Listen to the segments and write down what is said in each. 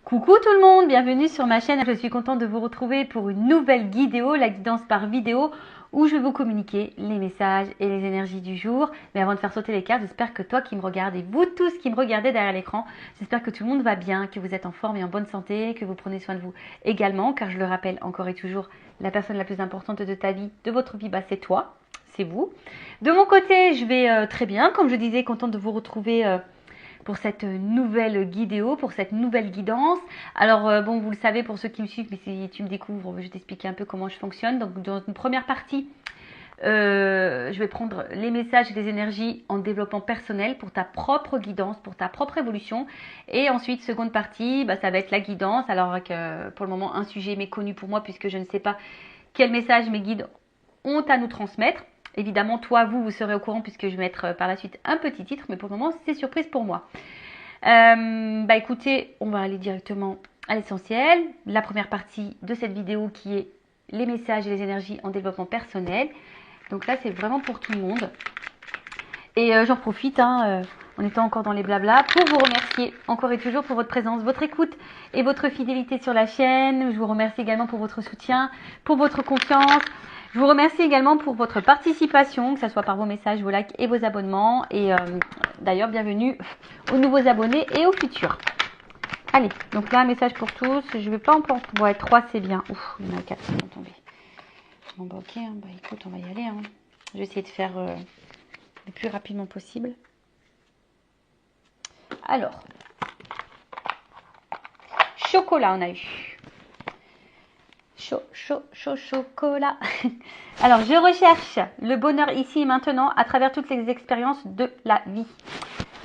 Coucou tout le monde, bienvenue sur ma chaîne. Je suis contente de vous retrouver pour une nouvelle vidéo, la guidance par vidéo, où je vais vous communiquer les messages et les énergies du jour. Mais avant de faire sauter les cartes, j'espère que toi qui me regardes et vous tous qui me regardez derrière l'écran, j'espère que tout le monde va bien, que vous êtes en forme et en bonne santé, que vous prenez soin de vous également, car je le rappelle encore et toujours, la personne la plus importante de ta vie, de votre vie, c'est toi, c'est vous. De mon côté, je vais très bien, comme je disais, contente de vous retrouver pour cette nouvelle vidéo, pour cette nouvelle guidance. Alors, bon, vous le savez pour ceux qui me suivent, mais si tu me découvres, je vais t'expliquer un peu comment je fonctionne. Donc, dans une première partie, je vais prendre les messages et les énergies en développement personnel pour ta propre guidance, pour ta propre évolution. Et ensuite, seconde partie, ça va être la guidance. Alors, avec, pour le moment, un sujet méconnu pour moi, puisque je ne sais pas quel message mes guides ont à nous transmettre. Évidemment, toi, vous serez au courant puisque je vais mettre par la suite un petit titre, mais pour le moment, c'est surprise pour moi. Écoutez, on va aller directement à l'essentiel. La première partie de cette vidéo qui est les messages et les énergies en développement personnel. Donc là, c'est vraiment pour tout le monde. Et j'en profite, en étant encore dans les blablas, pour vous remercier encore et toujours pour votre présence, votre écoute et votre fidélité sur la chaîne. Je vous remercie également pour votre soutien, pour votre confiance. Je vous remercie également pour votre participation, que ce soit par vos messages, vos likes et vos abonnements. Et d'ailleurs, bienvenue aux nouveaux abonnés et aux futurs. Allez, donc là, un message pour tous. Je ne vais pas en prendre. Ouais, 3, c'est bien. Ouf, il y en a 4 qui vont tomber. Bon, ok, écoute, on va y aller. Je vais essayer de faire le plus rapidement possible. Alors, chocolat, on a eu. Chocolat. Alors, je recherche le bonheur ici et maintenant à travers toutes les expériences de la vie.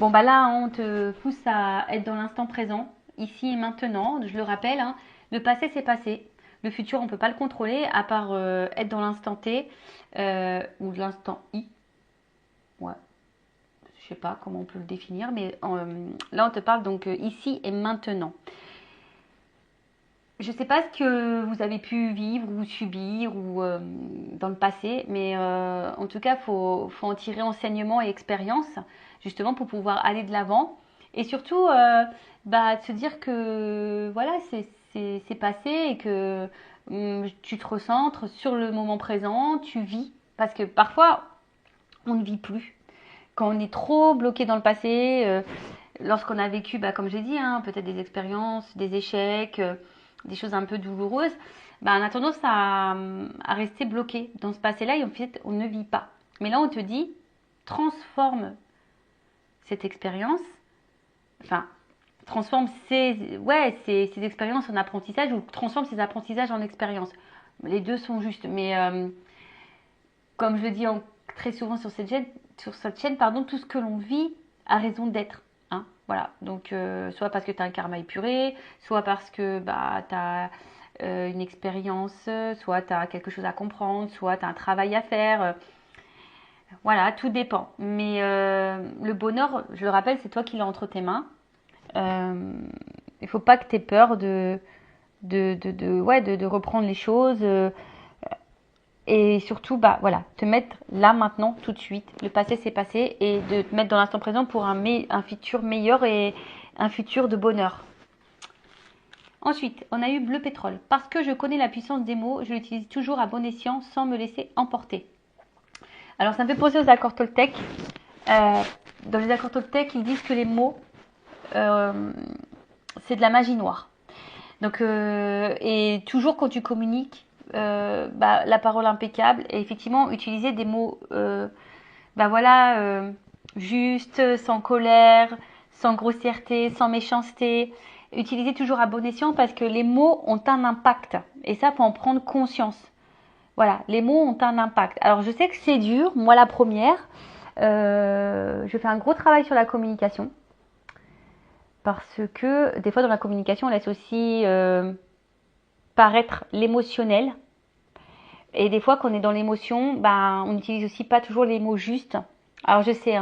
Bon, là, on te pousse à être dans l'instant présent, ici et maintenant. Je le rappelle, le passé, c'est passé. Le futur, on ne peut pas le contrôler, à part être dans l'instant T ou l'instant I. Ouais. Je sais pas comment on peut le définir, mais là, on te parle donc ici et maintenant. Je ne sais pas ce que vous avez pu vivre ou subir ou dans le passé, mais en tout cas, faut en tirer enseignement et expérience, justement pour pouvoir aller de l'avant. Et surtout, de se dire que voilà, c'est passé et que tu te recentres sur le moment présent, tu vis. Parce que parfois, on ne vit plus. Quand on est trop bloqué dans le passé, lorsqu'on a vécu, comme j'ai dit, peut-être des expériences, des échecs, des choses un peu douloureuses, on a tendance à rester bloqué dans ce passé-là et en fait, on ne vit pas. Mais là, on te dit, transforme cette expérience, transforme ces expériences en apprentissage ou transforme ces apprentissages en expérience. Les deux sont justes, mais comme je le dis très souvent sur cette chaîne, tout ce que l'on vit a raison d'être. Voilà, donc soit parce que tu as un karma épuré, soit parce que tu as une expérience, soit tu as quelque chose à comprendre, soit tu as un travail à faire. Voilà, tout dépend. Mais le bonheur, je le rappelle, c'est toi qui l'as entre tes mains. Il faut pas que tu aies peur de reprendre les choses. Et surtout, te mettre là, maintenant, tout de suite. Le passé, c'est passé. Et de te mettre dans l'instant présent pour un futur meilleur et un futur de bonheur. Ensuite, on a eu bleu pétrole. Parce que je connais la puissance des mots, je l'utilise toujours à bon escient sans me laisser emporter. Alors, ça me fait penser aux accords Toltec. Dans les accords Toltec, ils disent que les mots, c'est de la magie noire. Donc, et toujours quand tu communiques, la parole impeccable et effectivement utiliser des mots justes, sans colère, sans grossièreté, sans méchanceté, utiliser toujours à bon escient parce que les mots ont un impact et ça faut en prendre conscience. Voilà, les mots ont un impact. Alors je sais que c'est dur, moi la première, je fais un gros travail sur la communication parce que des fois dans la communication on laisse aussi paraître l'émotionnel. Et des fois, quand on est dans l'émotion, on n'utilise aussi pas toujours les mots justes. Alors, je sais,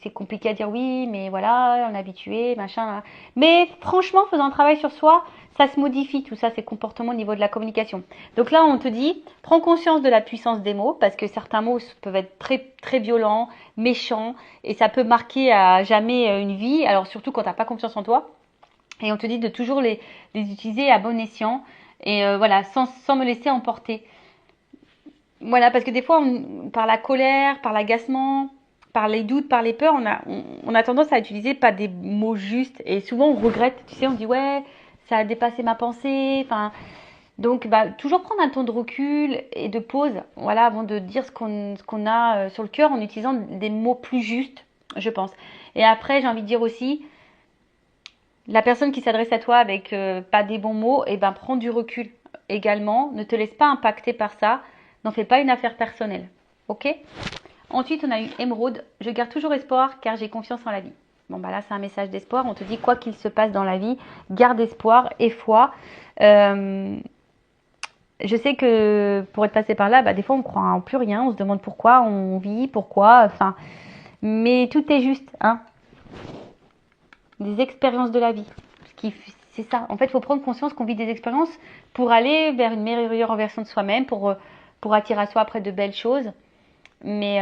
c'est compliqué à dire oui, mais voilà, on est habitué, machin. Mais franchement, faisant un travail sur soi, ça se modifie, tout ça, ces comportements au niveau de la communication. Donc là, on te dit, prends conscience de la puissance des mots, parce que certains mots peuvent être très, très violents, méchants, et ça peut marquer à jamais une vie. Alors, surtout quand tu n'as pas confiance en toi. Et on te dit de toujours les utiliser à bon escient. Et voilà, sans me laisser emporter. Voilà, parce que des fois, par la colère, par l'agacement, par les doutes, par les peurs, on a tendance à utiliser pas des mots justes. Et souvent, on regrette. Tu sais, on dit, ouais, ça a dépassé ma pensée. Enfin, donc, bah, toujours prendre un temps de recul et de pause, voilà, avant de dire ce qu'on a sur le cœur en utilisant des mots plus justes, je pense. Et après, j'ai envie de dire aussi, la personne qui s'adresse à toi avec pas des bons mots, et ben prends du recul également. Ne te laisse pas impacter par ça. N'en fais pas une affaire personnelle. Ok? Ensuite, on a eu Émeraude. Je garde toujours espoir car j'ai confiance en la vie. Bon, bah là, c'est un message d'espoir. On te dit quoi qu'il se passe dans la vie, garde espoir et foi. Je sais que pour être passé par là, bah, des fois, on croit en plus rien. On se demande pourquoi on vit, pourquoi. Enfin, mais tout est juste, hein. Des expériences de la vie. C'est ça. En fait, il faut prendre conscience qu'on vit des expériences pour aller vers une meilleure version de soi-même, pour attirer à soi après de belles choses. Mais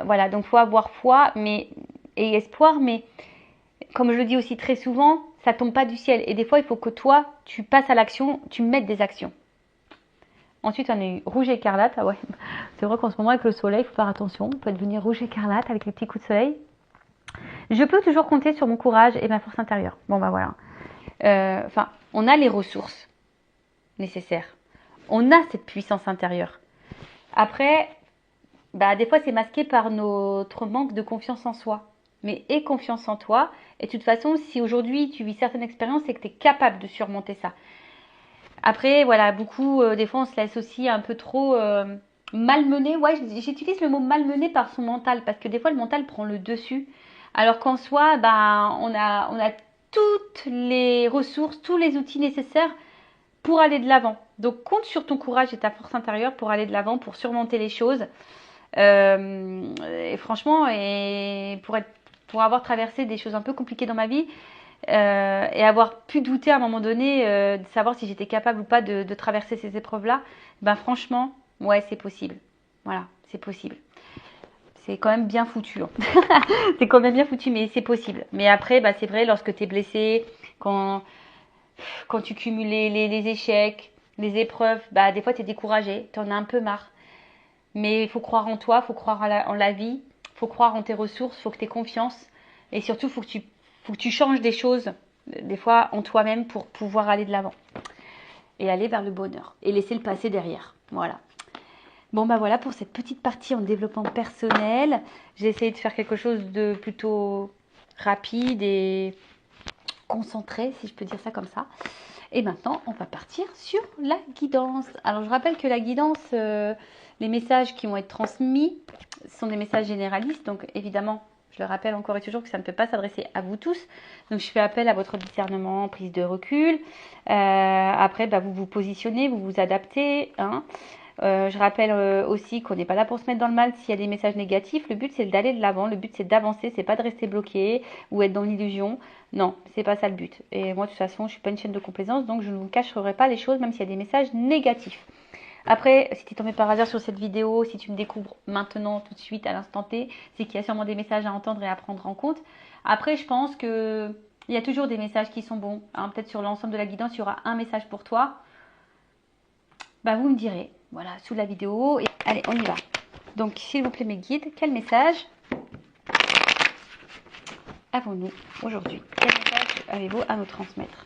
voilà, donc il faut avoir foi et espoir, mais comme je le dis aussi très souvent, ça tombe pas du ciel. Et des fois, il faut que toi, tu passes à l'action, tu mettes des actions. Ensuite, on a eu rouge écarlate. Ah ouais, c'est vrai qu'en ce moment, avec le soleil, il faut faire attention. On peut devenir rouge écarlate avec les petits coups de soleil. Je peux toujours compter sur mon courage et ma force intérieure. Bon, bah voilà. Enfin, on a les ressources nécessaires. On a cette puissance intérieure. Après, bah, des fois, c'est masqué par notre manque de confiance en soi. Mais aie confiance en toi. Et de toute façon, si aujourd'hui tu vis certaines expériences, c'est que tu es capable de surmonter ça. Après, voilà, beaucoup, des fois, on se laisse aussi un peu trop malmener. Ouais, j'utilise le mot malmener par son mental. Parce que des fois, le mental prend le dessus. Alors qu'en soi, bah, on a toutes les ressources, tous les outils nécessaires pour aller de l'avant. Donc, compte sur ton courage et ta force intérieure pour aller de l'avant, pour surmonter les choses. Et franchement, pour avoir traversé des choses un peu compliquées dans ma vie et avoir pu douter à un moment donné de savoir si j'étais capable ou pas de traverser ces épreuves-là, ben franchement, ouais, c'est possible. Voilà, c'est possible. C'est quand même bien foutu. Hein. C'est quand même bien foutu, mais c'est possible. Mais après, bah, c'est vrai, lorsque tu es blessé, quand tu cumules les échecs, les épreuves, bah, des fois tu es découragé, tu en as un peu marre. Mais il faut croire en toi, il faut croire en la vie, il faut croire en tes ressources, il faut que tu aies confiance. Et surtout, il faut que tu changes des choses, des fois en toi-même, pour pouvoir aller de l'avant. Et aller vers le bonheur. Et laisser le passé derrière. Voilà. Bon, bah voilà pour cette petite partie en développement personnel. J'ai essayé de faire quelque chose de plutôt rapide et concentré, si je peux dire ça comme ça. Et maintenant, on va partir sur la guidance. Alors, je rappelle que la guidance, les messages qui vont être transmis sont des messages généralistes. Donc, évidemment, je le rappelle encore et toujours que ça ne peut pas s'adresser à vous tous. Donc, je fais appel à votre discernement, prise de recul. Après, bah, vous vous positionnez, vous vous adaptez. Hein. Je rappelle aussi qu'on n'est pas là pour se mettre dans le mal s'il y a des messages négatifs. Le but, c'est d'aller de l'avant. Le but, c'est d'avancer. C'est pas de rester bloqué ou être dans l'illusion. Non, c'est pas ça le but. Et moi, de toute façon, je suis pas une chaîne de complaisance, donc je ne vous cacherai pas les choses, même s'il y a des messages négatifs. Après, si tu es tombé par hasard sur cette vidéo, si tu me découvres maintenant, tout de suite, à l'instant T, c'est qu'il y a sûrement des messages à entendre et à prendre en compte. Après, je pense que il y a toujours des messages qui sont bons. Hein, peut-être sur l'ensemble de la guidance, il y aura un message pour toi. Bah, vous me direz, voilà, sous la vidéo. Et allez, on y va. Donc, s'il vous plaît, mes guides, quel message avons-nous aujourd'hui? Quel message avez-vous à nous transmettre?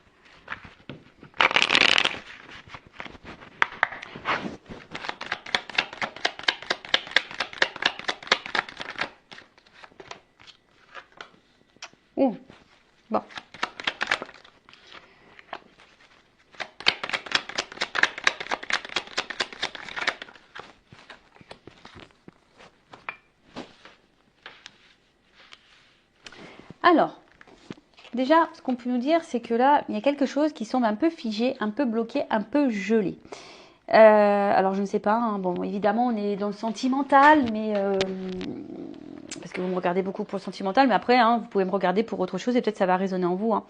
Ouh, bon. Alors, déjà, ce qu'on peut nous dire, c'est que là, il y a quelque chose qui semble un peu figé, un peu bloqué, un peu gelé. Alors, je ne sais pas. Hein, bon, évidemment, on est dans le sentimental, mais parce que vous me regardez beaucoup pour le sentimental, mais après, hein, vous pouvez me regarder pour autre chose et peut-être ça va résonner en vous. Hein.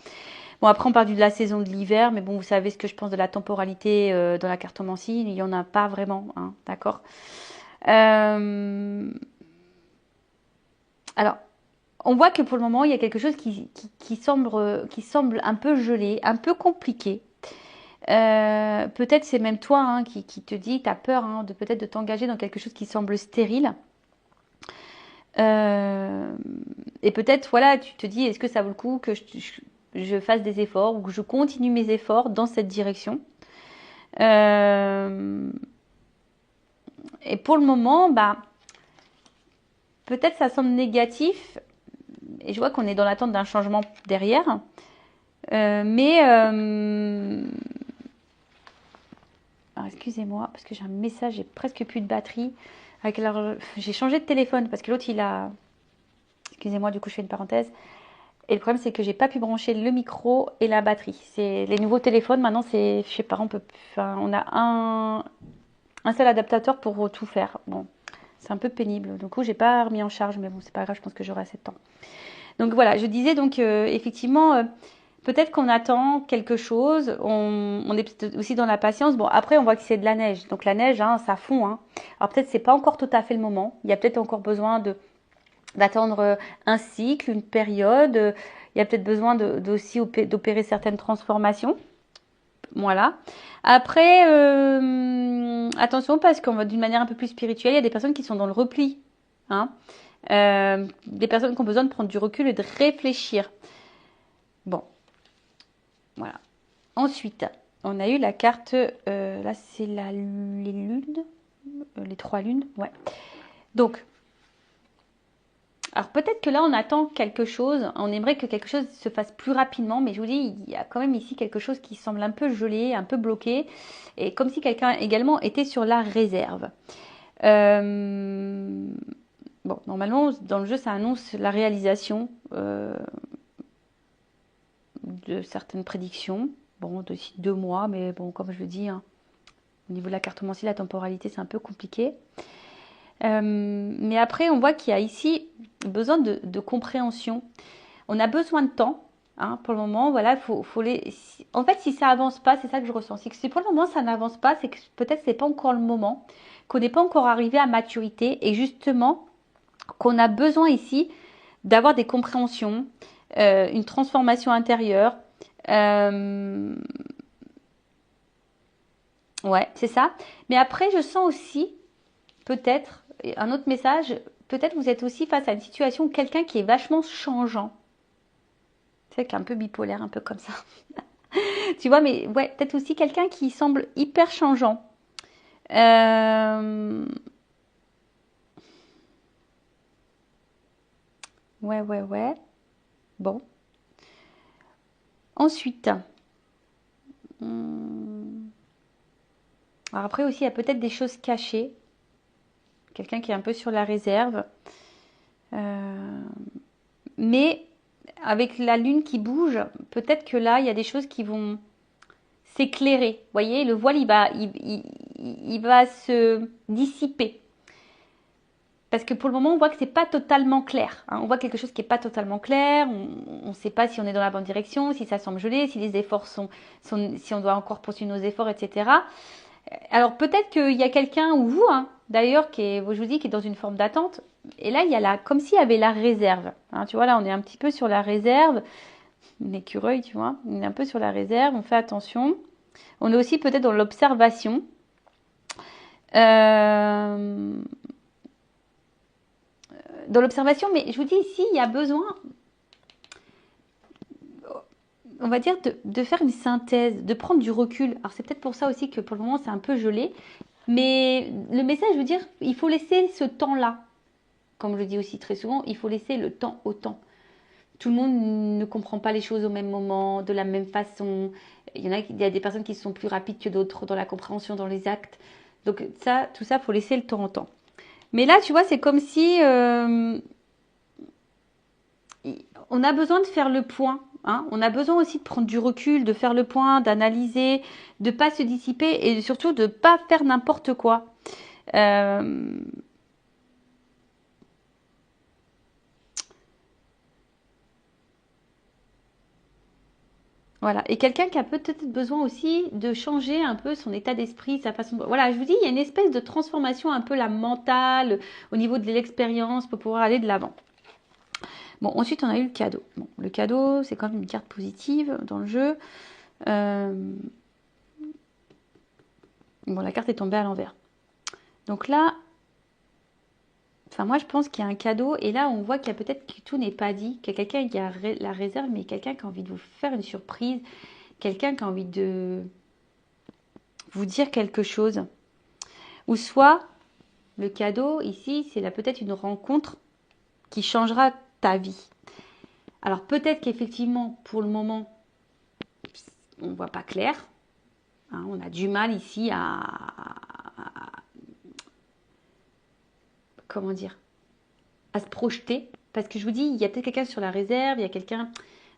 Bon, après, on parle de la saison de l'hiver, mais bon, vous savez ce que je pense de la temporalité dans la cartomancie. Il n'y en a pas vraiment, hein, d'accord. Alors, on voit que pour le moment, il y a quelque chose qui semble un peu gelé, un peu compliqué. Peut-être c'est même toi hein, qui te dit, tu as peur hein, de peut-être de t'engager dans quelque chose qui semble stérile. Et peut-être, voilà, tu te dis, est-ce que ça vaut le coup que je fasse des efforts ou que je continue mes efforts dans cette direction. Et pour le moment, bah, peut-être ça semble négatif. Et je vois qu'on est dans l'attente d'un changement derrière. Alors, excusez-moi, parce que j'ai un message, j'ai presque plus de batterie. J'ai changé de téléphone parce que l'autre, il a... Excusez-moi, du coup, je fais une parenthèse. Et le problème, c'est que j'ai pas pu brancher le micro et la batterie. C'est les nouveaux téléphones, maintenant, c'est... Je sais pas, on a un seul adaptateur pour tout faire. Bon, c'est un peu pénible. Du coup, j'ai pas remis en charge, mais bon, c'est pas grave, je pense que j'aurai assez de temps. Donc voilà, je disais donc effectivement, peut-être qu'on attend quelque chose, on est peut-être aussi dans la patience. Bon, après, on voit que c'est de la neige. Donc la neige, hein, ça fond. Hein. Alors peut-être c'est pas encore tout à fait le moment. Il y a peut-être encore besoin d'attendre un cycle, une période. Il y a peut-être besoin aussi d'opérer certaines transformations. Voilà. Après, attention parce qu'on va d'une manière un peu plus spirituelle, il y a des personnes qui sont dans le repli. Hein. Des personnes qui ont besoin de prendre du recul et de réfléchir. Bon, voilà. Ensuite, on a eu la carte, là c'est les lunes, les 3 lunes, ouais. Donc, alors peut-être que là on attend quelque chose, on aimerait que quelque chose se fasse plus rapidement, mais je vous dis, il y a quand même ici quelque chose qui semble un peu gelé, un peu bloqué, et comme si quelqu'un également était sur la réserve. Bon, normalement, dans le jeu, ça annonce la réalisation de certaines prédictions. Bon, d'ici 2 mois, mais bon, comme je le dis, hein, au niveau de la cartomancie, la temporalité, c'est un peu compliqué. Mais après, on voit qu'il y a ici besoin de compréhension. On a besoin de temps. Hein, pour le moment, voilà, en fait, si ça avance pas, c'est ça que je ressens. C'est que si pour le moment ça n'avance pas, c'est que peut-être c'est pas encore le moment, qu'on n'est pas encore arrivé à maturité, et justement qu'on a besoin ici d'avoir des compréhensions, une transformation intérieure. Ouais, c'est ça. Mais après, je sens aussi, peut-être, un autre message, peut-être vous êtes aussi face à une situation, quelqu'un qui est vachement changeant. C'est qui est un peu bipolaire, un peu comme ça. Tu vois, mais ouais, peut-être aussi quelqu'un qui semble hyper changeant. Ouais. Bon. Ensuite. Alors après aussi, il y a peut-être des choses cachées. Quelqu'un qui est un peu sur la réserve. Mais avec la lune qui bouge, peut-être que là, il y a des choses qui vont s'éclairer. Vous voyez, le voile, il va se dissiper. Parce que pour le moment, on voit que c'est pas totalement clair. Hein. On voit quelque chose qui n'est pas totalement clair. On ne sait pas si on est dans la bonne direction, si ça semble gelé, si les efforts si on doit encore poursuivre nos efforts, etc. Alors peut-être qu'il y a quelqu'un, ou vous, hein, d'ailleurs, je vous dis, qui est dans une forme d'attente. Et là, il y a comme s'il y avait la réserve. Hein, tu vois, là, on est un petit peu sur la réserve. Un écureuil, tu vois. On est un peu sur la réserve, on fait attention. On est aussi peut-être dans l'observation. Dans l'observation, mais je vous dis ici, il y a besoin, on va dire, de faire une synthèse, de prendre du recul. Alors c'est peut-être pour ça aussi que pour le moment c'est un peu gelé, mais le message veut dire, il faut laisser ce temps-là. Comme je le dis aussi très souvent, il faut laisser le temps au temps. Tout le monde ne comprend pas les choses au même moment, de la même façon. Il y a des personnes qui sont plus rapides que d'autres dans la compréhension, dans les actes. Donc ça, tout ça, il faut laisser le temps au temps. Mais là, tu vois, c'est comme si on a besoin de faire le point. Hein. On a besoin aussi de prendre du recul, de faire le point, d'analyser, de ne pas se dissiper et surtout de ne pas faire n'importe quoi. Voilà. Et quelqu'un qui a peut-être besoin aussi de changer un peu son état d'esprit, sa façon de... Voilà, je vous dis, il y a une espèce de transformation un peu la mentale, au niveau de l'expérience, pour pouvoir aller de l'avant. Bon, ensuite, on a eu le cadeau. Bon, le cadeau, c'est quand même une carte positive dans le jeu. Bon, la carte est tombée à l'envers. Donc là, enfin moi je pense qu'il y a un cadeau et là on voit qu'il y a peut-être que tout n'est pas dit, qu'il y a quelqu'un qui a la réserve, mais quelqu'un qui a envie de vous faire une surprise, quelqu'un qui a envie de vous dire quelque chose. Ou soit le cadeau ici, c'est là peut-être une rencontre qui changera ta vie. Alors peut-être qu'effectivement pour le moment on ne voit pas clair. Hein, on a du mal ici comment dire, à se projeter. Parce que je vous dis, il y a peut-être quelqu'un sur la réserve, il y a quelqu'un,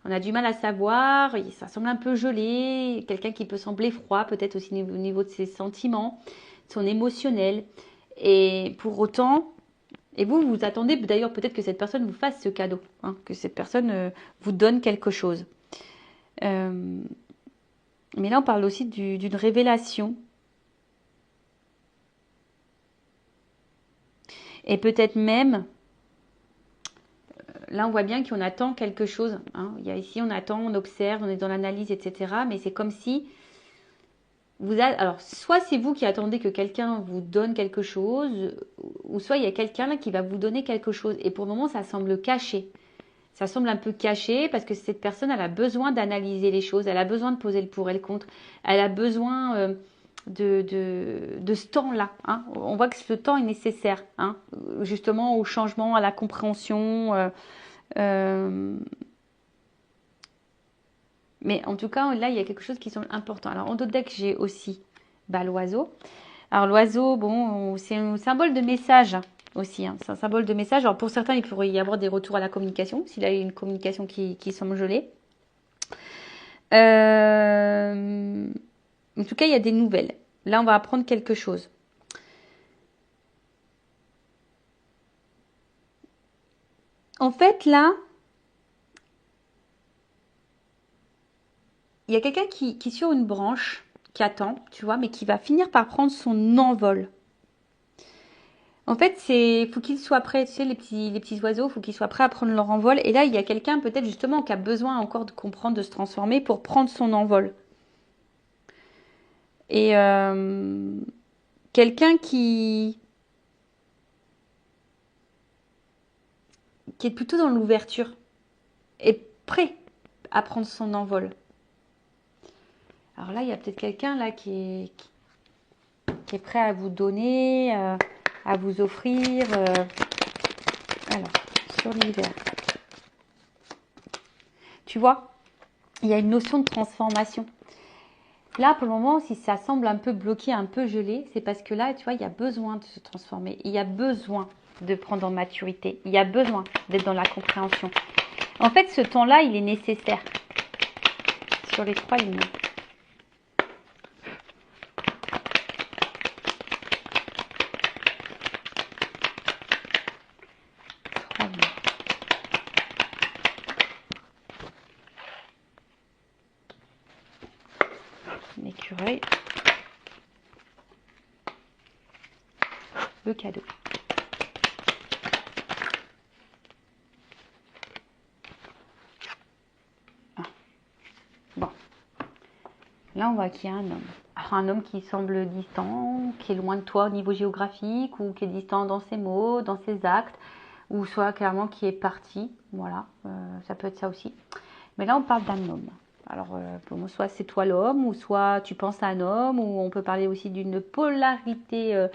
on a du mal à savoir, ça semble un peu gelé, quelqu'un qui peut sembler froid, peut-être aussi au niveau de ses sentiments, son émotionnel. Et pour autant, et vous attendez d'ailleurs peut-être que cette personne vous fasse ce cadeau, hein, que cette personne vous donne quelque chose. Mais là, on parle aussi d'une révélation. Et peut-être même, là, on voit bien qu'on attend quelque chose. Hein. Il y a ici, on attend, on observe, on est dans l'analyse, etc. Mais c'est comme si alors, soit c'est vous qui attendez que quelqu'un vous donne quelque chose, ou soit il y a quelqu'un là qui va vous donner quelque chose. Et pour le moment, ça semble caché. Ça semble un peu caché parce que cette personne, elle a besoin d'analyser les choses, elle a besoin de poser le pour et le contre, elle a besoin de ce temps-là. Hein. On voit que ce temps est nécessaire, hein, justement au changement, à la compréhension. Mais en tout cas, là, il y a quelque chose qui semble important. Alors, en d'autres decks, j'ai aussi l'oiseau. Alors, l'oiseau, bon, c'est un symbole de message aussi. Hein. C'est un symbole de message. Alors, pour certains, il pourrait y avoir des retours à la communication, s'il a une communication qui semble gelée. En tout cas, il y a des nouvelles. Là, on va apprendre quelque chose. En fait, là, il y a quelqu'un qui est sur une branche, qui attend, tu vois, mais qui va finir par prendre son envol. En fait, faut qu'ils soient prêts, tu sais, les petits oiseaux, faut qu'ils soient prêts à prendre leur envol. Et là, il y a quelqu'un peut-être justement qui a besoin encore de comprendre, de se transformer pour prendre son envol. Et quelqu'un qui est plutôt dans l'ouverture, est prêt à prendre son envol. Alors là, il y a peut-être quelqu'un là qui est prêt à vous donner, à vous offrir. Alors, sur l'hiver. Tu vois, il y a une notion de transformation. Là, pour le moment, si ça semble un peu bloqué, un peu gelé, c'est parce que là, tu vois, il y a besoin de se transformer. Il y a besoin de prendre en maturité. Il y a besoin d'être dans la compréhension. En fait, ce temps-là, il est nécessaire. Sur les 3 lignes. L'écureuil. Le cadeau. Ah. Bon. Là, on voit qu'il y a un homme. Alors, un homme qui semble distant, qui est loin de toi au niveau géographique, ou qui est distant dans ses mots, dans ses actes, ou soit clairement qui est parti. Voilà, ça peut être ça aussi. Mais là, on parle d'un homme. Alors, soit c'est toi l'homme, ou soit tu penses à un homme, ou on peut parler aussi d'une polarité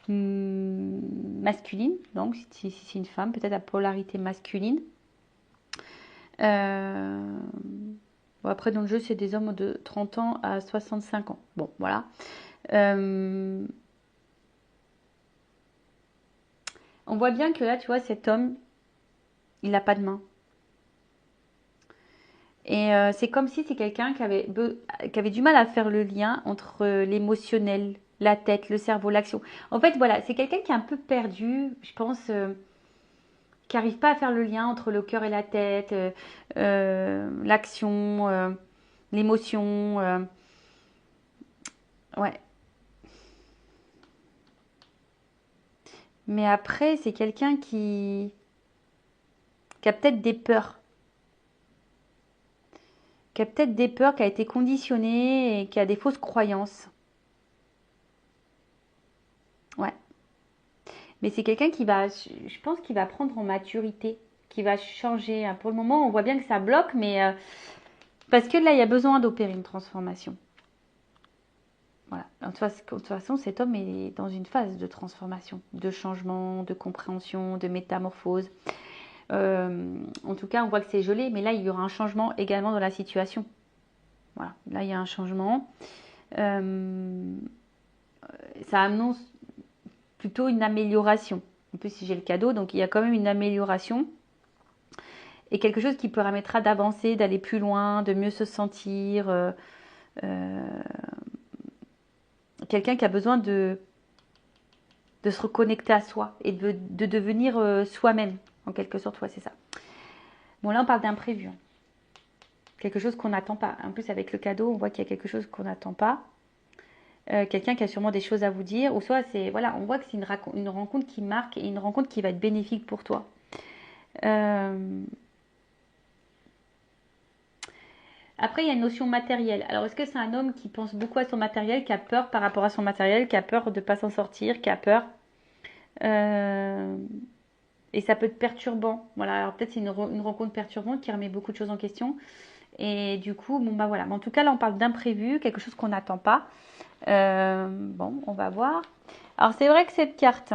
masculine. Donc, si c'est une femme, peut-être la polarité masculine. Bon, après, dans le jeu, c'est des hommes de 30 ans à 65 ans. Bon, voilà. On voit bien que là, tu vois, cet homme, il n'a pas de main. Et c'est comme si c'est quelqu'un qui avait du mal à faire le lien entre l'émotionnel, la tête, le cerveau, l'action. En fait, voilà, c'est quelqu'un qui est un peu perdu, je pense, qui n'arrive pas à faire le lien entre le cœur et la tête, l'action, l'émotion. Ouais. Mais après, c'est quelqu'un qui qui a peut-être des peurs. Qui a peut-être des peurs, qui a été conditionné et qui a des fausses croyances. Ouais. Mais c'est quelqu'un qui va, je pense qu'il va prendre en maturité, qui va changer. Pour le moment, on voit bien que ça bloque, mais parce que là, il y a besoin d'opérer une transformation. Voilà. De toute façon, cet homme est dans une phase de transformation, de changement, de compréhension, de métamorphose. En tout cas, on voit que c'est gelé, mais là, il y aura un changement également dans la situation. Voilà, là, il y a un changement. Ça annonce plutôt une amélioration. En plus, si j'ai le cadeau, donc il y a quand même une amélioration. Et quelque chose qui permettra d'avancer, d'aller plus loin, de mieux se sentir. Quelqu'un qui a besoin de se reconnecter à soi et de devenir soi-même, en quelque sorte. Ouais, c'est ça. Bon, là, on parle d'imprévu. Quelque chose qu'on n'attend pas. En plus, avec le cadeau, on voit qu'il y a quelque chose qu'on n'attend pas. Quelqu'un qui a sûrement des choses à vous dire. Ou soit, c'est voilà, on voit que c'est une rencontre qui marque et une rencontre qui va être bénéfique pour toi. Après, il y a une notion matérielle. Alors, est-ce que c'est un homme qui pense beaucoup à son matériel, qui a peur par rapport à son matériel, qui a peur de ne pas s'en sortir, qui a peur et ça peut être perturbant. Voilà, alors peut-être c'est une rencontre perturbante qui remet beaucoup de choses en question. Et du coup, bon bah voilà. Mais en tout cas, là, on parle d'imprévu, quelque chose qu'on n'attend pas. Bon, on va voir. Alors, c'est vrai que cette carte,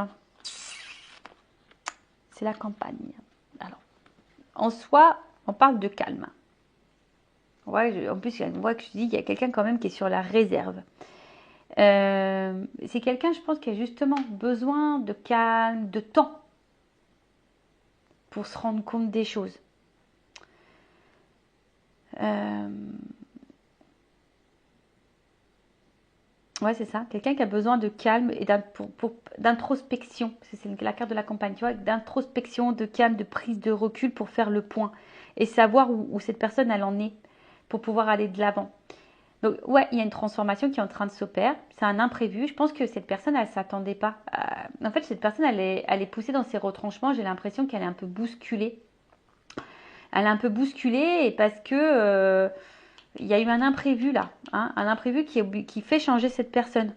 c'est la campagne. Alors, en soi, on parle de calme. Ouais, en plus, on voit que je dis, il y a quelqu'un quand même qui est sur la réserve. C'est quelqu'un, je pense, qui a justement besoin de calme, de temps pour se rendre compte des choses. Ouais, c'est ça. Quelqu'un qui a besoin de calme et d'introspection. C'est la carte de la campagne, tu vois, d'introspection, de calme, de prise de recul pour faire le point et savoir où cette personne, elle en est pour pouvoir aller de l'avant. Donc, ouais, il y a une transformation qui est en train de s'opérer. C'est un imprévu. Je pense que cette personne, elle ne s'attendait pas. En fait, cette personne, elle est poussée dans ses retranchements. J'ai l'impression qu'elle est un peu bousculée. Elle est un peu bousculée et parce que il y a eu un imprévu là. Hein, un imprévu qui fait changer cette personne.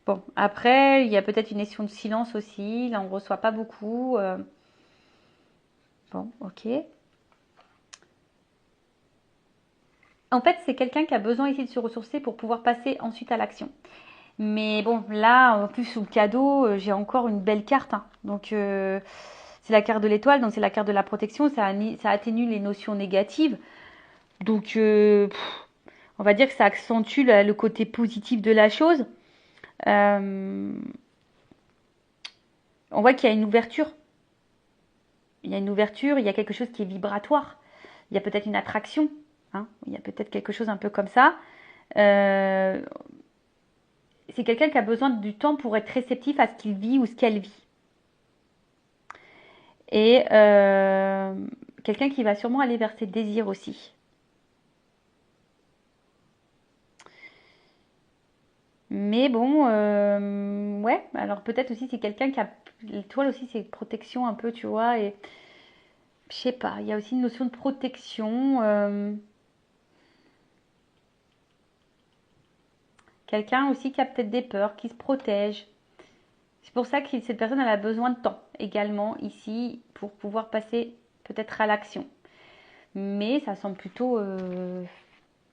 Bon, après, il y a peut-être une notion de silence aussi. Là, on ne reçoit pas beaucoup. Bon, ok. En fait, c'est quelqu'un qui a besoin ici de se ressourcer pour pouvoir passer ensuite à l'action. Mais bon, là, en plus, sous le cadeau, j'ai encore une belle carte. Hein. Donc, c'est la carte de l'étoile, donc c'est la carte de la protection. Ça atténue les notions négatives. Donc, on va dire que ça accentue le côté positif de la chose. On voit qu'il y a une ouverture. Il y a une ouverture, il y a quelque chose qui est vibratoire. Il y a peut-être une attraction. Hein. Il y a peut-être quelque chose un peu comme ça. C'est quelqu'un qui a besoin du temps pour être réceptif à ce qu'il vit ou ce qu'elle vit. Et quelqu'un qui va sûrement aller vers ses désirs aussi. Mais bon, ouais, alors peut-être aussi c'est quelqu'un qui a... L'étoile aussi c'est protection un peu, tu vois, et je sais pas, il y a aussi une notion de protection. Quelqu'un aussi qui a peut-être des peurs, qui se protège. C'est pour ça que cette personne elle a besoin de temps également ici pour pouvoir passer peut-être à l'action. Mais ça semble plutôt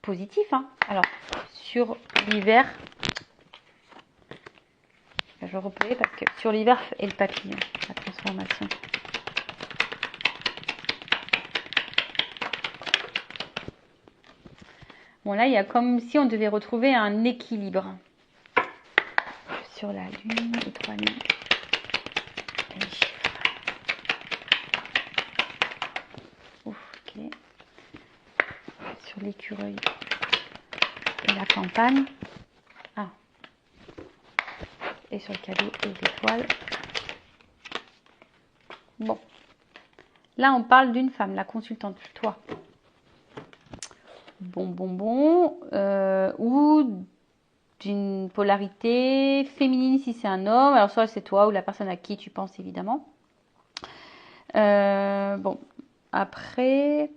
positif. Hein. Alors, sur l'hiver, je vais replayer parce que sur l'hiver et le papillon, la transformation. Bon, là, il y a comme si on devait retrouver un équilibre. Sur la lune, les 3 lunes. Les chiffres. Ouf, ok. Sur l'écureuil et la campagne. Ah. Et sur le cadeau et l'étoile. Bon. Là, on parle d'une femme, la consultante, toi. Bon. Ou d'une polarité féminine si c'est un homme. Alors soit c'est toi ou la personne à qui tu penses évidemment. Bon, après...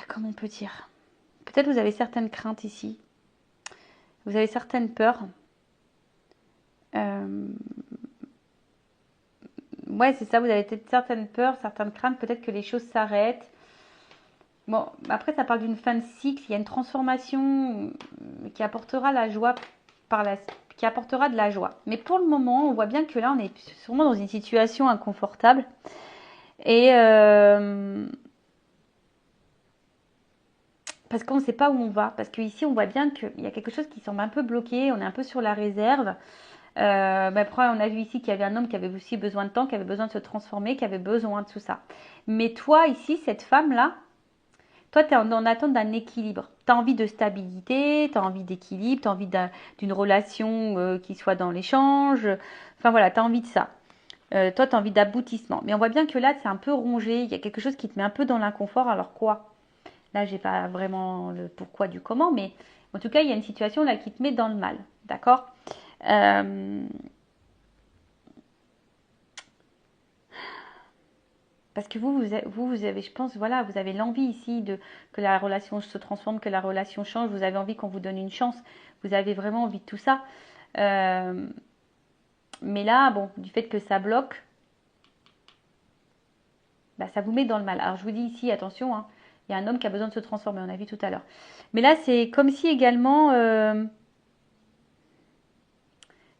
Comment on peut dire? Peut-être vous avez certaines craintes ici. Vous avez certaines peurs. Ouais, c'est ça, vous avez peut-être certaines peurs, certaines craintes, peut-être que les choses s'arrêtent. Bon, après, ça parle d'une fin de cycle, il y a une transformation qui apportera la joie qui apportera de la joie. Mais pour le moment, on voit bien que là, on est sûrement dans une situation inconfortable. Et parce qu'on ne sait pas où on va. Parce qu'ici, on voit bien qu'il y a quelque chose qui semble un peu bloqué, on est un peu sur la réserve. Mais après, on a vu ici qu'il y avait un homme qui avait aussi besoin de temps, qui avait besoin de se transformer, qui avait besoin de tout ça. Mais toi, ici, cette femme-là, toi, tu es en attente d'un équilibre. Tu as envie de stabilité, tu as envie d'équilibre, tu as envie d'une relation qui soit dans l'échange. Enfin voilà, tu as envie de ça. Toi, tu as envie d'aboutissement. Mais on voit bien que là, c'est un peu rongé. Il y a quelque chose qui te met un peu dans l'inconfort. Alors quoi? Là, j'ai pas vraiment le pourquoi du comment, mais en tout cas, il y a une situation là qui te met dans le mal. D'accord? Parce que vous avez, je pense, voilà, vous avez l'envie ici que la relation se transforme, que la relation change. Vous avez envie qu'on vous donne une chance. Vous avez vraiment envie de tout ça. Mais là, bon, du fait que ça bloque, bah, ça vous met dans le mal. Alors, je vous dis ici, attention, hein, il y a un homme qui a besoin de se transformer, on a vu tout à l'heure. Mais là, c'est comme si également,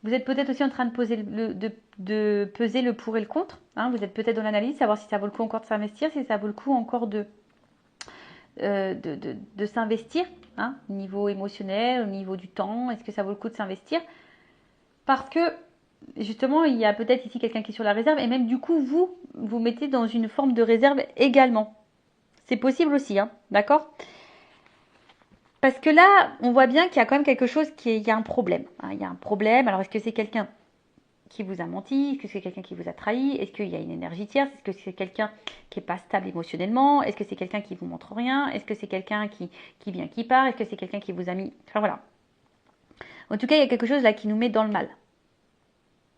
vous êtes peut-être aussi en train de peser le pour et le contre. Hein. Vous êtes peut-être dans l'analyse, savoir si ça vaut le coup encore de s'investir, si ça vaut le coup encore de s'investir, hein, au niveau émotionnel, au niveau du temps. Est-ce que ça vaut le coup de s'investir? Parce que justement, il y a peut-être ici quelqu'un qui est sur la réserve et même du coup, vous mettez dans une forme de réserve également. C'est possible aussi, hein, d'accord? Parce que là, on voit bien qu'il y a quand même quelque chose il y a un problème. Hein, il y a un problème. Alors, est-ce que c'est quelqu'un qui vous a menti? Est-ce que c'est quelqu'un qui vous a trahi? Est-ce qu'il y a une énergie tierce? Est-ce que c'est quelqu'un qui n'est pas stable émotionnellement? Est-ce que c'est quelqu'un qui vous montre rien? Est-ce que c'est quelqu'un qui vient, qui part? Est-ce que c'est quelqu'un qui vous a mis... Enfin voilà. En tout cas, il y a quelque chose là qui nous met dans le mal.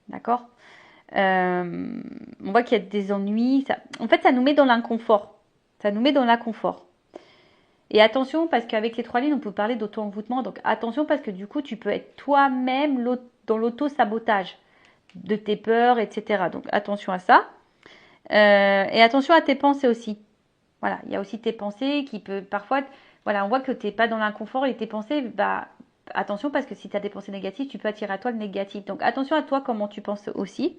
D'accord? On voit qu'il y a des ennuis. En fait, ça nous met dans l'inconfort. Ça nous met dans l'inconfort. Et attention, parce qu'avec les 3 lignes, on peut parler d'auto-envoûtement. Donc attention, parce que du coup, tu peux être toi-même dans l'auto-sabotage de tes peurs, etc. Donc attention à ça. Et attention à tes pensées aussi. Voilà, il y a aussi tes pensées qui peuvent parfois... Voilà, on voit que tu n'es pas dans l'inconfort et tes pensées, bah attention parce que si tu as des pensées négatives, tu peux attirer à toi le négatif. Donc attention à toi comment tu penses aussi.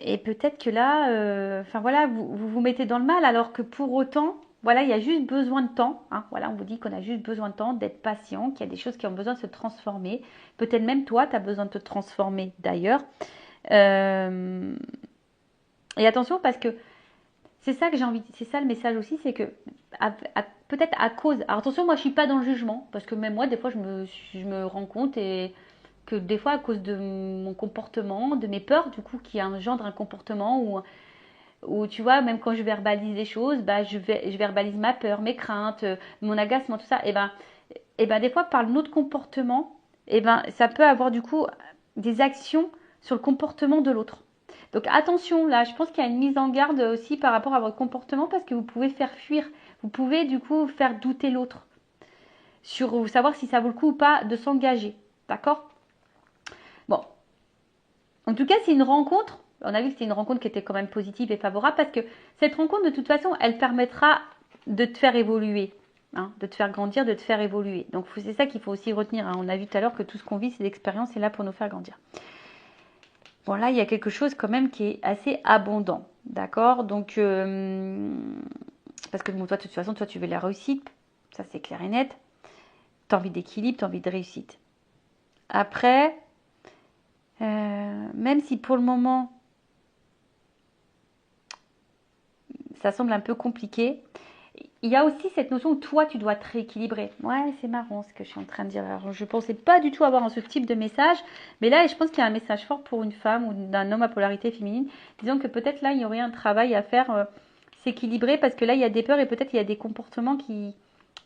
Et peut-être que là, enfin voilà, vous mettez dans le mal alors que pour autant, voilà, il y a juste besoin de temps. Hein, voilà, on vous dit qu'on a juste besoin de temps, d'être patient, qu'il y a des choses qui ont besoin de se transformer. Peut-être même toi, tu as besoin de te transformer d'ailleurs. Et attention parce que c'est ça que j'ai envie, c'est ça le message aussi, c'est que peut-être à cause. Alors attention, moi je suis pas dans le jugement parce que même moi des fois je me rends compte et que des fois à cause de mon comportement, de mes peurs du coup qui engendrent un comportement où tu vois même quand je verbalise les choses, bah je verbalise ma peur, mes craintes, mon agacement, tout ça. Et ben des fois par notre comportement, et ben ça peut avoir du coup des actions sur le comportement de l'autre. Donc attention, là, je pense qu'il y a une mise en garde aussi par rapport à votre comportement parce que vous pouvez faire fuir, vous pouvez du coup faire douter l'autre sur savoir si ça vaut le coup ou pas de s'engager. D'accord? Bon, en tout cas, c'est une rencontre. On a vu que c'était une rencontre qui était quand même positive et favorable parce que cette rencontre, de toute façon, elle permettra de te faire évoluer, hein, de te faire grandir, de te faire évoluer. Donc c'est ça qu'il faut aussi retenir. Hein. On a vu tout à l'heure que tout ce qu'on vit, c'est l'expérience, c'est là pour nous faire grandir. Bon, là, il y a quelque chose quand même qui est assez abondant. D'accord? Donc, parce que bon, toi, de toute façon, toi, tu veux la réussite. Ça, c'est clair et net. Tu as envie d'équilibre, tu as envie de réussite. Après, même si pour le moment, ça semble un peu compliqué, il y a aussi cette notion où toi, tu dois te rééquilibrer. Ouais, c'est marrant ce que je suis en train de dire. Alors, je ne pensais pas du tout avoir ce type de message. Mais là, je pense qu'il y a un message fort pour une femme ou d'un homme à polarité féminine. Disons que peut-être là, il y aurait un travail à faire, s'équilibrer. Parce que là, il y a des peurs et peut-être il y a des comportements qui,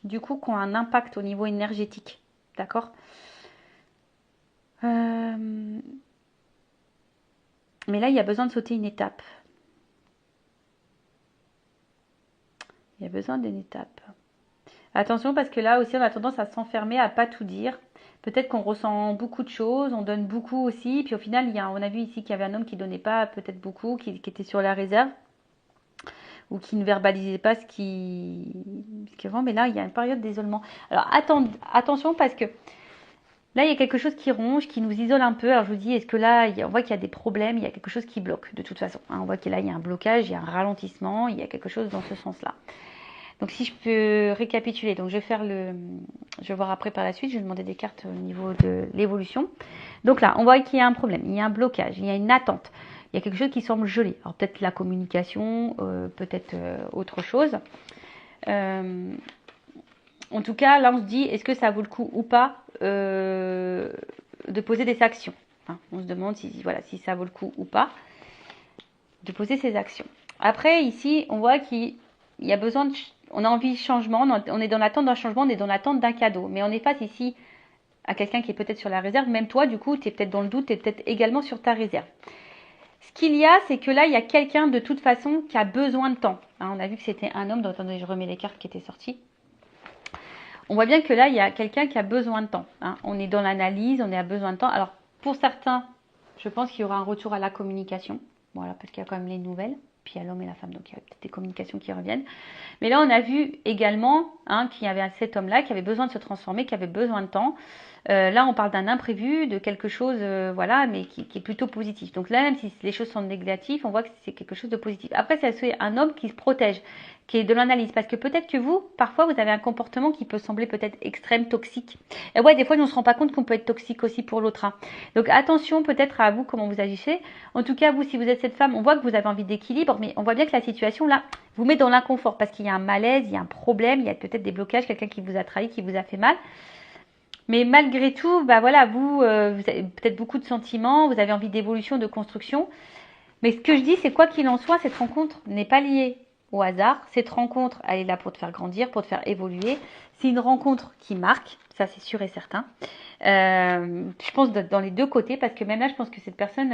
du coup, qui ont un impact au niveau énergétique. D'accord. Mais là, il y a besoin de sauter une étape. Il y a besoin d'une étape. Attention parce que là aussi, on a tendance à s'enfermer, à pas tout dire. Peut-être qu'on ressent beaucoup de choses, on donne beaucoup aussi. Puis au final, on a vu ici qu'il y avait un homme qui donnait pas peut-être beaucoup, qui était sur la réserve ou qui ne verbalisait pas ce qui vraiment. Mais là, il y a une période d'isolement. Alors attention parce que là, il y a quelque chose qui ronge, qui nous isole un peu. Alors je vous dis, est-ce que là, on voit qu'il y a des problèmes, il y a quelque chose qui bloque de toute façon. On voit que là, il y a un blocage, il y a un ralentissement, il y a quelque chose dans ce sens-là. Donc si je peux récapituler, donc je vais voir après par la suite, je vais demander des cartes au niveau de l'évolution. Donc là, on voit qu'il y a un problème, il y a un blocage, il y a une attente, il y a quelque chose qui semble gelé. Alors peut-être la communication, peut-être autre chose. En tout cas, là on se dit, est-ce que ça vaut le coup ou pas de poser des actions. On se demande si ça vaut le coup ou pas de poser ces actions. Après ici, on voit qu'il y a besoin on a envie de changement, on est dans l'attente d'un changement, on est dans l'attente d'un cadeau. Mais on est face ici à quelqu'un qui est peut-être sur la réserve. Même toi, du coup, tu es peut-être dans le doute, tu es peut-être également sur ta réserve. Ce qu'il y a, c'est que là, il y a quelqu'un de toute façon qui a besoin de temps. On a vu que c'était un homme. Donc, attendez, je remets les cartes qui étaient sorties. On voit bien que là, il y a quelqu'un qui a besoin de temps. On est dans l'analyse, on est à besoin de temps. Alors, pour certains, je pense qu'il y aura un retour à la communication. Voilà, parce qu'il y a quand même les nouvelles. Puis il y a l'homme et la femme, donc il y a peut-être des communications qui reviennent. Mais là, on a vu également qu'il y avait cet homme-là qui avait besoin de se transformer, qui avait besoin de temps. Là, on parle d'un imprévu, de quelque chose, mais qui est plutôt positif. Donc là, même si les choses sont négatives, on voit que c'est quelque chose de positif. Après, c'est un homme qui se protège, qui est de l'analyse. Parce que peut-être que vous, parfois, vous avez un comportement qui peut sembler peut-être extrême, toxique. Et ouais, des fois, on ne se rend pas compte qu'on peut être toxique aussi pour l'autre. Donc attention peut-être à vous, comment vous agissez. En tout cas, vous, si vous êtes cette femme, on voit que vous avez envie d'équilibre, mais on voit bien que la situation, là, vous met dans l'inconfort. Parce qu'il y a un malaise, il y a un problème, il y a peut-être des blocages, quelqu'un qui vous a trahi, qui vous a fait mal. Mais malgré tout, vous avez peut-être beaucoup de sentiments, vous avez envie d'évolution, de construction. Mais ce que je dis, c'est quoi qu'il en soit, cette rencontre n'est pas liée au hasard. Cette rencontre, elle est là pour te faire grandir, pour te faire évoluer. C'est une rencontre qui marque, ça c'est sûr et certain. Je pense dans les deux côtés, parce que même là, je pense que cette personne,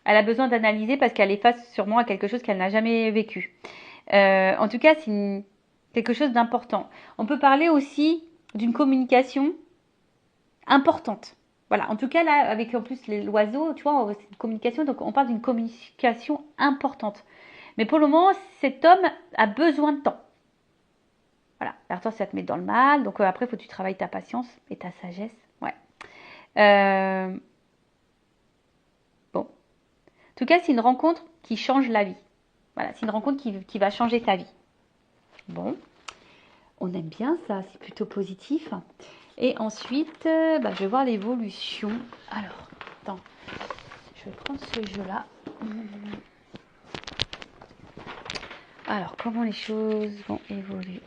elle a besoin d'analyser parce qu'elle est face sûrement à quelque chose qu'elle n'a jamais vécu. En tout cas, c'est quelque chose d'important. On peut parler aussi d'une communication importante. Voilà, en tout cas là, avec en plus l'oiseau, tu vois, c'est une communication, donc on parle d'une communication importante. Mais pour le moment, cet homme a besoin de temps. Voilà, alors toi, ça te met dans le mal, donc après, il faut que tu travailles ta patience et ta sagesse. Ouais. Bon. En tout cas, c'est une rencontre qui change la vie. Voilà, c'est une rencontre qui va changer ta vie. Bon. On aime bien ça, c'est plutôt positif. Et ensuite, je vais voir l'évolution. Alors, attends, je vais prendre ce jeu-là. Alors, comment les choses vont évoluer?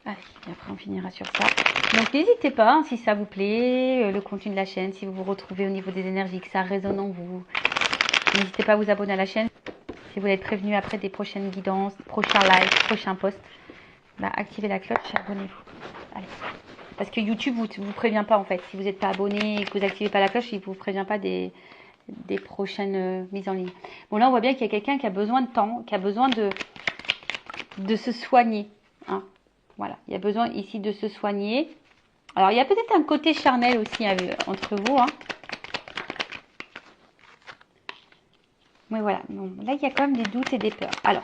Allez, et après on finira sur ça. Donc n'hésitez pas, si ça vous plaît, le contenu de la chaîne, si vous vous retrouvez au niveau des énergies, que ça résonne en vous. N'hésitez pas à vous abonner à la chaîne. Si vous voulez être prévenu après des prochaines guidances, prochains lives, prochains posts, activez la cloche, abonnez-vous. Allez. Parce que YouTube vous prévient pas en fait. Si vous n'êtes pas abonné et que vous n'activez pas la cloche, il ne vous prévient pas des prochaines mises en ligne. Bon, là on voit bien qu'il y a quelqu'un qui a besoin de temps, qui a besoin de se soigner. Voilà, il y a besoin ici de se soigner. Alors il y a peut-être un côté charnel aussi entre vous. Mais voilà, bon, là il y a quand même des doutes et des peurs. Alors,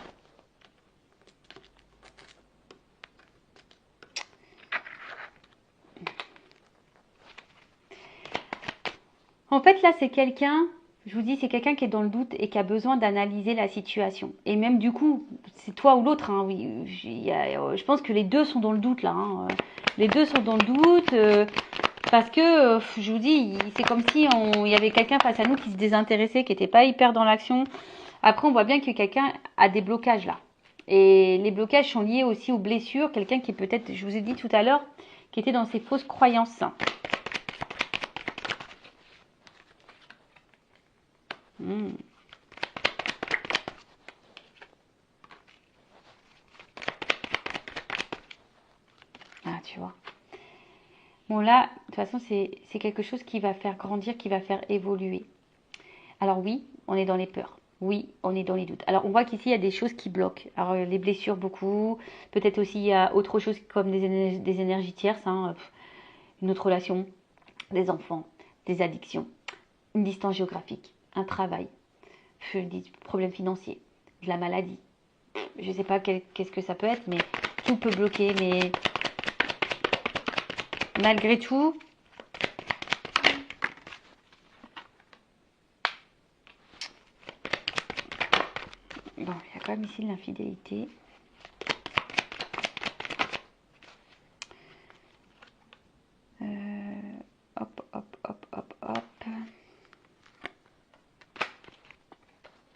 en fait là c'est quelqu'un, je vous dis, c'est quelqu'un qui est dans le doute et qui a besoin d'analyser la situation. Et même du coup, c'est toi ou l'autre. Oui, je pense que les deux sont dans le doute là. Les deux sont dans le doute. Parce que, je vous dis, c'est comme si il y avait quelqu'un face à nous qui se désintéressait, qui n'était pas hyper dans l'action. Après, on voit bien que quelqu'un a des blocages là. Et les blocages sont liés aussi aux blessures. Quelqu'un qui peut-être, je vous ai dit tout à l'heure, qui était dans ses fausses croyances. Ah, tu vois. Bon, là, de toute façon, c'est quelque chose qui va faire grandir, qui va faire évoluer. Alors oui, on est dans les peurs. Oui, on est dans les doutes. Alors, on voit qu'ici, il y a des choses qui bloquent. Alors, les blessures, beaucoup. Peut-être aussi, il y a autre chose comme des énergies tierces. Hein. Une autre relation, des enfants, des addictions, une distance géographique, un travail, des problèmes financiers, de la maladie. Je ne sais pas qu'est-ce que ça peut être, mais tout peut bloquer. Mais malgré tout, bon, il y a quand même ici de l'infidélité. Hop, hop, hop, hop, hop.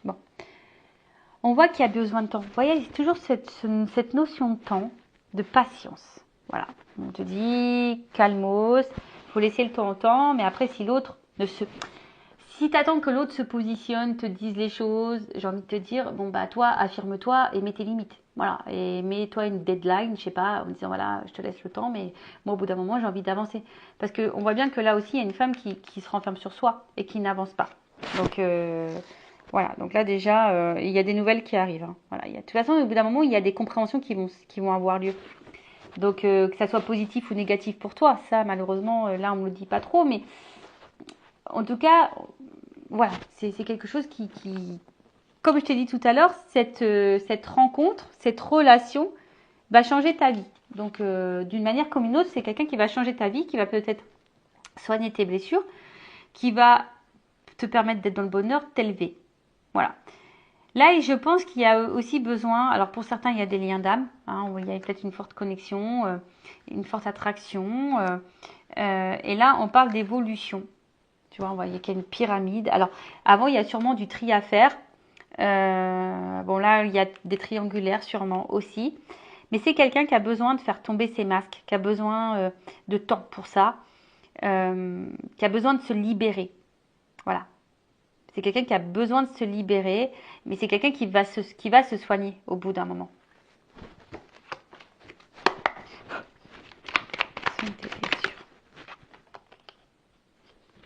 Bon. On voit qu'il y a besoin de temps. Vous voyez, c'est toujours cette notion de temps, de patience. Voilà. On te dit, calmos, il faut laisser le temps au temps, mais après, si l'autre ne se... Si tu attends que l'autre se positionne, te dise les choses, j'ai envie de te dire, bon bah toi, affirme-toi et mets tes limites. Voilà, et mets-toi une deadline, je sais pas, en me disant voilà, je te laisse le temps, mais moi au bout d'un moment, j'ai envie d'avancer. Parce qu'on voit bien que là aussi, il y a une femme qui se renferme sur soi et qui n'avance pas. Donc voilà, donc là déjà, il y a des nouvelles qui arrivent. Hein. Voilà, de toute façon, au bout d'un moment, il y a des compréhensions qui vont avoir lieu. Donc que ça soit positif ou négatif pour toi, ça malheureusement, là on ne me le dit pas trop, mais en tout cas, voilà, c'est quelque chose qui, comme je t'ai dit tout à l'heure, cette rencontre, cette relation va changer ta vie. Donc, d'une manière comme une autre, c'est quelqu'un qui va changer ta vie, qui va peut-être soigner tes blessures, qui va te permettre d'être dans le bonheur, t'élever. Voilà. Là, je pense qu'il y a aussi besoin, alors pour certains, il y a des liens d'âme, hein, il y a peut-être une forte connexion, une forte attraction. Et là, on parle d'évolution. Tu vois, on voit qu'il y a une pyramide. Alors, avant, il y a sûrement du tri à faire. Bon, là, il y a des triangulaires sûrement aussi. Mais c'est quelqu'un qui a besoin de faire tomber ses masques, qui a besoin de temps pour ça, qui a besoin de se libérer. Voilà. C'est quelqu'un qui a besoin de se libérer, mais c'est quelqu'un qui va se soigner au bout d'un moment.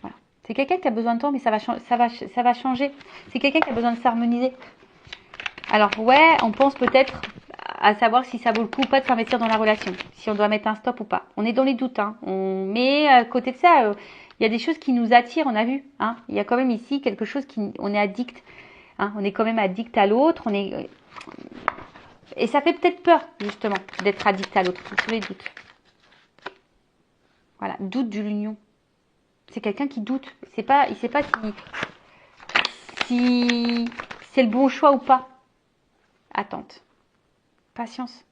Voilà. C'est quelqu'un qui a besoin de temps, mais ça va changer. C'est quelqu'un qui a besoin de s'harmoniser. Alors ouais, on pense peut-être à savoir si ça vaut le coup ou pas de s'investir dans la relation, si on doit mettre un stop ou pas. On est dans les doutes, hein. Mais à côté de ça, il y a des choses qui nous attirent, on a vu. Hein. Il y a quand même ici quelque chose on est addict. Hein. On est quand même addict à l'autre. Et ça fait peut-être peur, justement, d'être addict à l'autre, tous les doutes. Voilà, doute de l'union. C'est quelqu'un qui doute. Il ne sait pas si c'est le bon choix ou pas. Attente. Patience.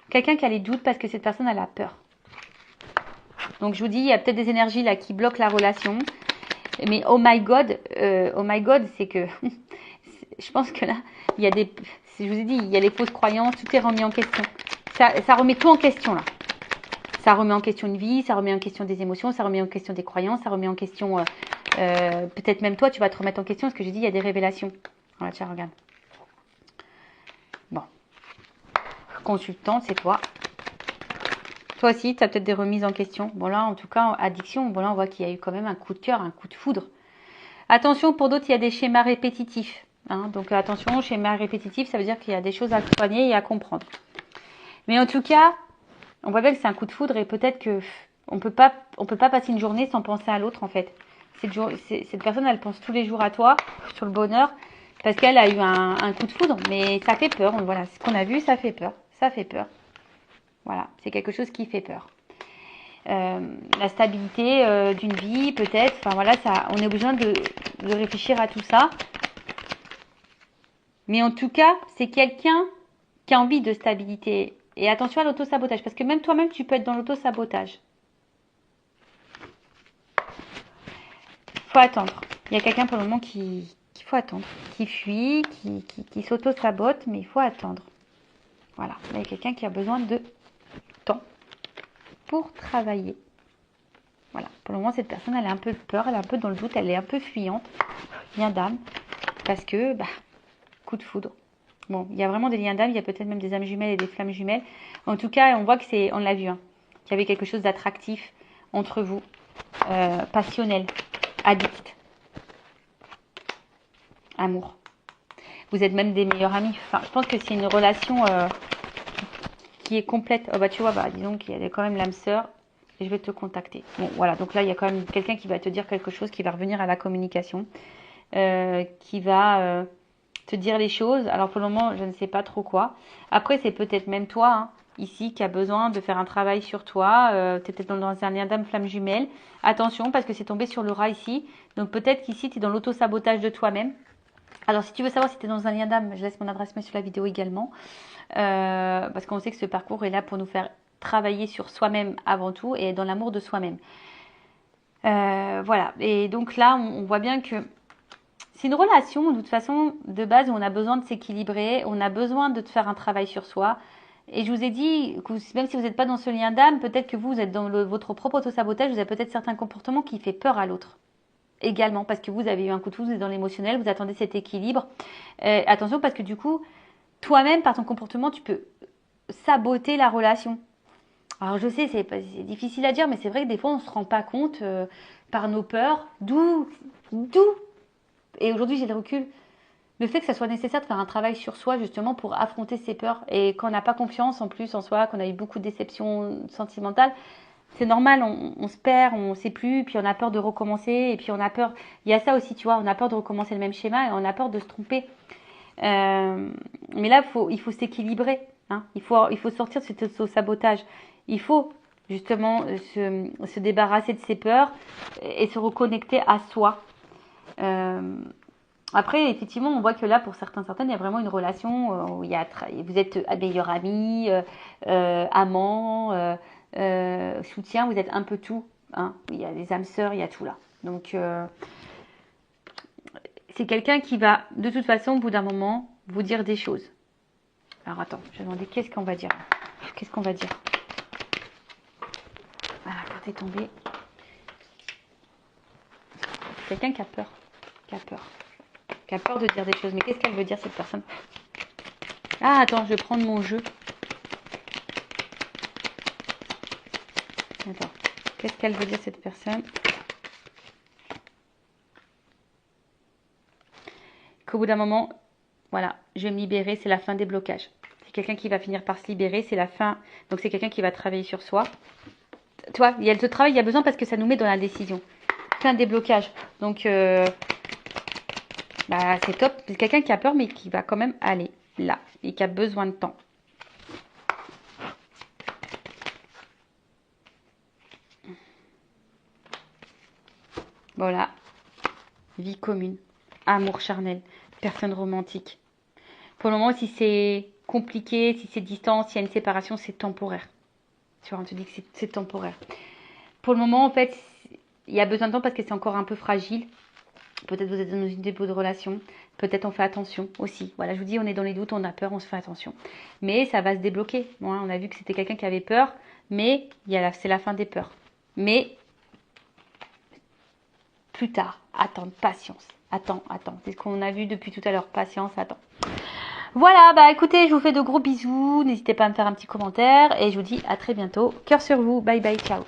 Quelqu'un qui a les doutes parce que cette personne elle a peur. Donc je vous dis, il y a peut-être des énergies là qui bloquent la relation. Mais oh my god, c'est que je pense que là, il y a je vous ai dit, il y a les fausses croyances, tout est remis en question. Ça remet tout en question là. Ça remet en question une vie, ça remet en question des émotions, ça remet en question des croyances, ça remet en question peut-être même toi, tu vas te remettre en question parce que j'ai dit, il y a des révélations. Voilà, tiens, regarde. Bon. Consultant, c'est toi. Toi aussi, tu as peut-être des remises en question. Bon là, en tout cas, addiction, bon là, on voit qu'il y a eu quand même un coup de cœur, un coup de foudre. Attention, pour d'autres, il y a des schémas répétitifs. Hein, donc attention, schéma répétitif, ça veut dire qu'il y a des choses à soigner et à comprendre. Mais en tout cas, on voit bien que c'est un coup de foudre et peut-être que on peut pas passer une journée sans penser à l'autre en fait. Cette personne, elle pense tous les jours à toi, sur le bonheur, parce qu'elle a eu un coup de foudre. Mais ça fait peur. Voilà, ce qu'on a vu, ça fait peur. Ça fait peur. Voilà, c'est quelque chose qui fait peur. La stabilité d'une vie, peut-être. Enfin voilà, on est besoin de réfléchir à tout ça. Mais en tout cas, c'est quelqu'un qui a envie de stabilité. Et attention à l'autosabotage, parce que même toi-même, tu peux être dans l'autosabotage. faut attendre. Il y a quelqu'un pour le moment qu'il faut attendre, qui fuit, qui s'auto-sabote, mais il faut attendre. Voilà, il y a quelqu'un qui a besoin de temps pour travailler. Voilà, pour le moment, cette personne, elle a un peu peur, elle est un peu dans le doute, elle est un peu fuyante, lien d'âme, parce que, coup de foudre. Bon, il y a vraiment des liens d'âme, il y a peut-être même des âmes jumelles et des flammes jumelles. En tout cas, on voit que c'est, on l'a vu, qu'il y avait quelque chose d'attractif entre vous, passionnel, addict, amour. Vous êtes même des meilleurs amis. Enfin, je pense que c'est une relation qui est complète. Oh, tu vois, disons qu'il y a quand même l'âme sœur. Et je vais te contacter. Bon, voilà. Donc là, il y a quand même quelqu'un qui va te dire quelque chose, qui va revenir à la communication, qui va te dire les choses. Alors pour le moment, je ne sais pas trop quoi. Après, c'est peut-être même toi, ici, qui a besoin de faire un travail sur toi. Tu es peut-être dans un lien d'âme flamme jumelle. Attention, parce que c'est tombé sur le rat ici. Donc peut-être qu'ici, tu es dans l'auto-sabotage de toi-même. Alors, si tu veux savoir si tu es dans un lien d'âme, je laisse mon adresse mail sur la vidéo également. Parce qu'on sait que ce parcours est là pour nous faire travailler sur soi-même avant tout et dans l'amour de soi-même. Voilà. Et donc là, on voit bien que c'est une relation, de toute façon, de base, où on a besoin de s'équilibrer, on a besoin de faire un travail sur soi. Et je vous ai dit, que même si vous n'êtes pas dans ce lien d'âme, peut-être que vous êtes dans votre propre auto-sabotage, vous avez peut-être certains comportements qui font peur à l'autre. Également, parce que vous avez eu un coup de foudre, vous êtes dans l'émotionnel, vous attendez cet équilibre. Attention, parce que du coup, toi-même, par ton comportement, tu peux saboter la relation. Alors je sais, c'est difficile à dire, mais c'est vrai que des fois, on ne se rend pas compte par nos peurs, d'où, et aujourd'hui j'ai le recul, le fait que ça soit nécessaire de faire un travail sur soi justement pour affronter ses peurs. Et quand on n'a pas confiance en plus en soi, qu'on a eu beaucoup de déceptions sentimentales, c'est normal, on se perd, on ne sait plus, puis on a peur de recommencer, et puis on a peur, il y a ça aussi, tu vois, on a peur de recommencer le même schéma, et on a peur de se tromper. Mais là, il faut s'équilibrer, il faut sortir de ce sabotage. Il faut justement se débarrasser de ses peurs et se reconnecter à soi. Après, effectivement, on voit que là, pour certaines, il y a vraiment une relation où vous êtes meilleurs amis, amants, soutien, vous êtes un peu tout. Il y a des âmes sœurs, il y a tout là. Donc, c'est quelqu'un qui va, de toute façon, au bout d'un moment, vous dire des choses. Alors, attends, je vais demander qu'est-ce qu'on va dire. Qu'est-ce qu'on va dire? Voilà, quand t'es tombé. Quelqu'un qui a peur. Qui a peur de dire des choses. Mais qu'est-ce qu'elle veut dire, cette personne? Ah, attends, je vais prendre mon jeu. Attends, qu'est-ce qu'elle veut dire, cette personne? Qu'au bout d'un moment, voilà, je vais me libérer, c'est la fin des blocages. C'est quelqu'un qui va finir par se libérer, c'est la fin. Donc c'est quelqu'un qui va travailler sur soi. Tu vois, il y a ce travail, il y a besoin parce que ça nous met dans la décision. Fin des blocages. Donc, c'est top. C'est quelqu'un qui a peur, mais qui va quand même aller là. Et qui a besoin de temps. Voilà. Vie commune. Amour charnel. Personne romantique. Pour le moment, si c'est compliqué, si c'est distant, s'il y a une séparation, c'est temporaire. Tu vois, on te dit que c'est temporaire. Pour le moment, en fait, il y a besoin de temps parce que c'est encore un peu fragile. Peut-être vous êtes dans une début de relation. Peut-être on fait attention aussi. Voilà, je vous dis, on est dans les doutes, on a peur, on se fait attention. Mais ça va se débloquer. Bon, on a vu que c'était quelqu'un qui avait peur, mais c'est la fin des peurs. Mais plus tard, attends, patience. Attends. C'est ce qu'on a vu depuis tout à l'heure. Patience, attends. Voilà, écoutez, je vous fais de gros bisous. N'hésitez pas à me faire un petit commentaire. Et je vous dis à très bientôt. Cœur sur vous. Bye bye, ciao.